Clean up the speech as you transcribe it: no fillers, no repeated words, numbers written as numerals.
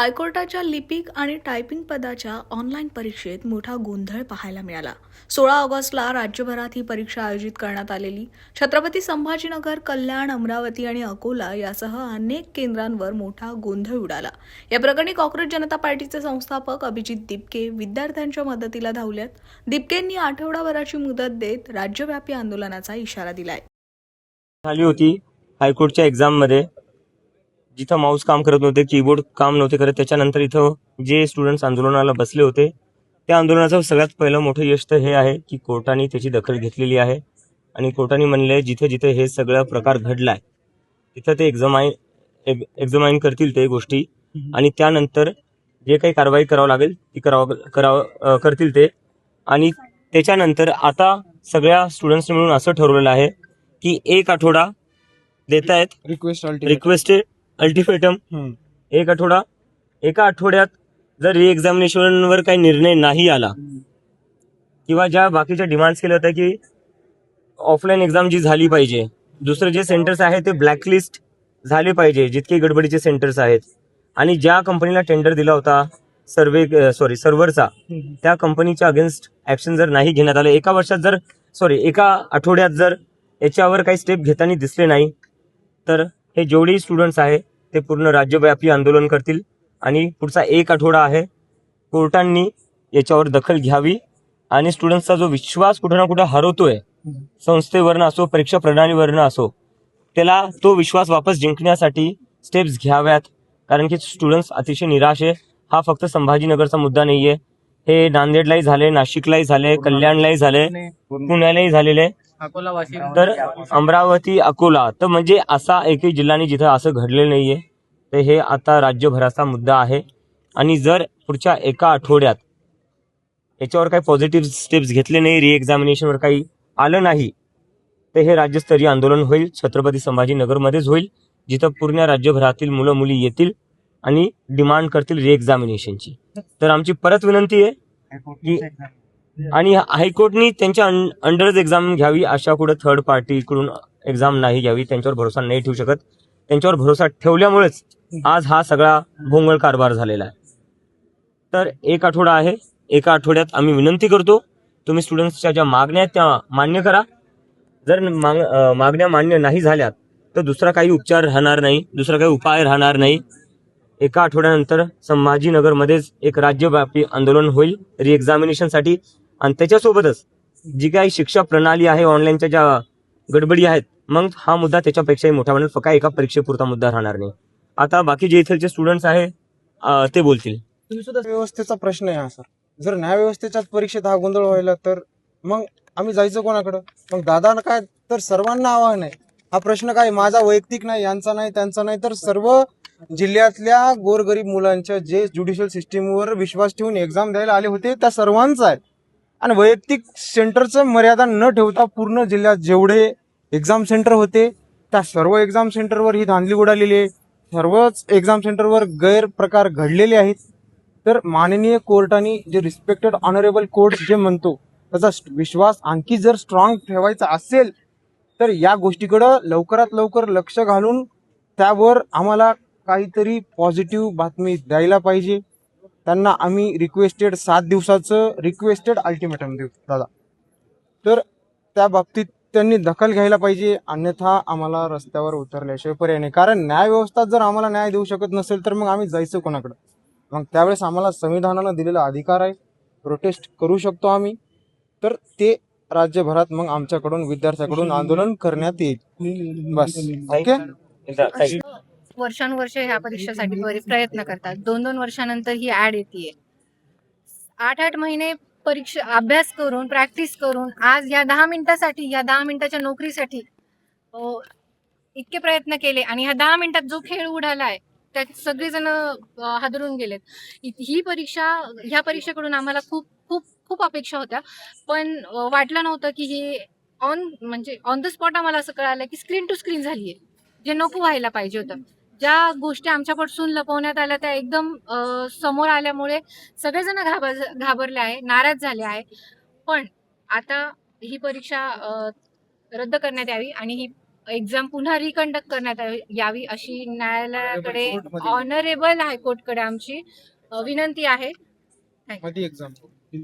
हायकोर्टाच्या लिपिक आणि टायपिंग पदाच्या ऑनलाईन परीक्षेत मोठा गोंधळ पाहायला मिळाला. 16 ऑगस्टला राज्यभरात ही परीक्षा आयोजित करण्यात आलेली. छत्रपती संभाजीनगर, कल्याण, अमरावती आणि अकोला यासह अनेक केंद्रांवर मोठा गोंधळ उडाला. या प्रकरणी काँग्रेस जनता पार्टीचे संस्थापक अभिजित दिपके विद्यार्थ्यांच्या मदतीला धावल्यात. दिपकेंनी आठवडाभराची मुदत देत राज्यव्यापी आंदोलनाचा इशारा दिलाय. झाली होती हायकोर्टच्या एक्झाममध्ये, जिथं माऊस काम करत नव्हते, कीबोर्ड काम नव्हते करत. त्याच्यानंतर इथं जे स्टुडंट्स आंदोलनाला बसले होते, त्या आंदोलनाचं सगळ्यात पहिलं मोठं यश तर हे आहे की कोर्टाने त्याची दखल घेतलेली आहे आणि कोर्टाने म्हणले जिथे जिथे हे सगळं प्रकार घडलाय तिथं ते एक्झामाइन करतील ते गोष्टी आणि त्यानंतर जे काही कारवाई करावं लागेल ती करतील ते. आणि त्याच्यानंतर आता सगळ्या स्टुडंट्सने मिळून असं ठरवलेलं आहे की 1 आठवडा देत आहेत रिक्वेस्टेड अल्टिमेटम. एका आठवड्यात जर री एक्झामिनेशनवर काही निर्णय नाही आला किंवा ज्या बाकीच्या डिमांड्स केल्या होत्या की ऑफलाईन एक्झाम जी झाली पाहिजे, दुसरे जे सेंटर्स आहेत ते ब्लॅकलिस्ट झाले पाहिजे जितके गडबडीचे सेंटर्स आहेत, आणि ज्या कंपनीला टेंडर दिला होता सर्व्हरचा, त्या कंपनीच्या अगेन्स्ट ऍक्शन जर नाही घेण्यात आलं, एका आठवड्यात जर याच्यावर काही स्टेप घेताना दिसले नाही तर हे जेवढे स्टुडंट्स आहेत ते पूर्ण राज्यव्यापी आंदोलन करतील. आणि पुढचा 1 आठवडा आहे, कोर्टांनी याच्यावर दखल घ्यावी आणि स्टुडंट्सचा जो विश्वास कुठं ना कुठं हरवतोय, संस्थेवरनं असो, परीक्षा प्रणालीवरनं असो, त्याला तो विश्वास वापस जिंकण्यासाठी स्टेप्स घ्याव्यात. कारण की स्टुडंट्स अतिशय निराश आहे. हा फक्त संभाजीनगरचा मुद्दा नाहीये, हे नांदेडलाही झाले, नाशिकलाही झाले, कल्याणलाही झाले, पुण्यालाही झालेले, तर अमरावती, अकोला, तर म्हणजे असा एकही जिल्हा नाही जिथं असं घडलेलं नाहीये. तर हे आता राज्यभराचा मुद्दा आहे आणि जर पुढच्या 1 आठवड्यात याच्यावर काही पॉझिटिव्ह स्टेप्स घेतले नाही, री एक्झामिनेशनवर काही आलं नाही, तर हे राज्यस्तरीय आंदोलन होईल, छत्रपती संभाजीनगरमध्येच होईल, जिथं पूर्ण राज्यभरातील मुलं मुली येतील आणि डिमांड करतील री एक्झामिनेशनची. तर आमची परत विनंती आहे की आणि हायकोर्टनी त्यांच्या अंडरच एक्झाम घ्यावी, अशा कुठं थर्ड पार्टीकडून एक्झाम नाही घ्यावी. त्यांच्यावर भरोसा नाही ठेवू शकत. त्यांच्यावर भरोसा ठेवल्यामुळेच आज हा सगळा भोंगळ कारभार झालेला आहे. तर 1 आठवडा आहे, 1 आठवड्यात आम्ही विनंती करतो तुम्ही स्टुडंट्सच्या ज्या मागण्या आहेत त्या मान्य करा. जर मागण्या मान्य नाही झाल्यात तर दुसरा काही उपचार राहणार नाही, दुसरा काही उपाय राहणार नाही. 1 आठवड्यानंतर संभाजीनगरमध्येच एक राज्यव्यापी आंदोलन होईल री एक्झामिनेशनसाठी. आणि त्याच्यासोबतच जी काही शिक्षा प्रणाली आहे, ऑनलाईनच्या ज्या गडबडी आहेत, मग हा मुद्दा त्याच्यापेक्षाही मोठा बनेल. फक्त एका परीक्षेपुरता मुद्दा राहणार नाही. आता बाकी जे इथलचे स्टुडंट्स आहे ते बोलतील. तुम्ही सुद्धा व्यवस्थेचा प्रश्न आहे हा सर. जर न्यायव्यवस्थेच्याच परीक्षेत हा गोंधळ व्हायला तर मग आम्ही जायचं कोणाकडं? मग दादा काय तर सर्वांना आव्हान आहे, हा प्रश्न काय माझा वैयक्तिक नाही, यांचा नाही, त्यांचा नाही, तर सर्व जिल्ह्यातल्या गोरगरीब मुलांच्या जे ज्युडिशियल सिस्टीमवर विश्वास ठेवून एक्झाम द्यायला आले होते त्या सर्वांचा आहे. आणि वैयक्तिक सेंटरचं मर्यादा न ठेवता पूर्ण जिल्ह्यात जेवढे एक्झाम सेंटर होते त्या सर्व एक्झाम सेंटरवर ही धांदली उडालेली आहे. सर्वच एक्झाम सेंटरवर गैरप्रकार घडलेले आहेत. तर माननीय कोर्टाने जे रिस्पेक्टेड ऑनरेबल कोर्ट जे म्हणतो त्याचा विश्वास आणखी जर स्ट्रॉंग ठेवायचा असेल तर या गोष्टीकडं लवकरात लवकर लक्ष घालून त्यावर आम्हाला काहीतरी पॉझिटिव्ह बातमी द्यायला पाहिजे. त्यांना आम्ही रिक्वेस्टेड 7 दिवसाचं रिक्वेस्टेड अल्टिमेटम देऊ दादा. तर त्या बाबतीत त्यांनी दखल घ्यायला पाहिजे, अन्यथा आम्हाला रस्त्यावर उतरल्याशिवाय पर्याय नाही. कारण न्यायव्यवस्था जर आम्हाला न्याय देऊ शकत नसेल तर मग आम्ही जायचं कोणाकडं? मग त्यावेळेस आम्हाला संविधानानं दिलेला अधिकार आहे, प्रोटेस्ट करू शकतो आम्ही. तर ते राज्यभरात मग आमच्याकडून विद्यार्थ्याकडून आंदोलन करण्यात येईल. बस. ओके. वर्षानुवर्ष ह्या परीक्षेसाठी प्रयत्न करतात. 2-2 वर्षानंतर ही ऍड येते. 8-8 महिने परीक्षा अभ्यास करून, प्रॅक्टिस करून, आज या 10 मिनिटासाठी, या 10 मिनिटाच्या नोकरीसाठी इतके प्रयत्न केले आणि ह्या 10 मिनिटात जो खेळ उडालाय त्यात सगळेजण हादरून गेलेत. ह्या परीक्षेकडून आम्हाला खूप खूप खूप अपेक्षा होत्या, पण वाटलं नव्हतं की हे ऑन द स्पॉट आम्हाला असं कळालं की स्क्रीन टू स्क्रीन झालीये, जे नको व्हायला पाहिजे होतं. ज्या गोष्टी आमच्यापासून लपवण्यात आल्या त्या एकदम समोर आल्यामुळे सगळेजण घाबरले आहे, नाराज झाले आहे. पण आता ही परीक्षा रद्द करण्यात यावी आणि ही एक्झाम पुन्हा रिकंडक्ट करण्यात यावी अशी न्यायालयाकडे कोर्टमध्ये. ऑनरेबल हायकोर्टकडे आमची विनंती आहे. मध्ये एक्झाम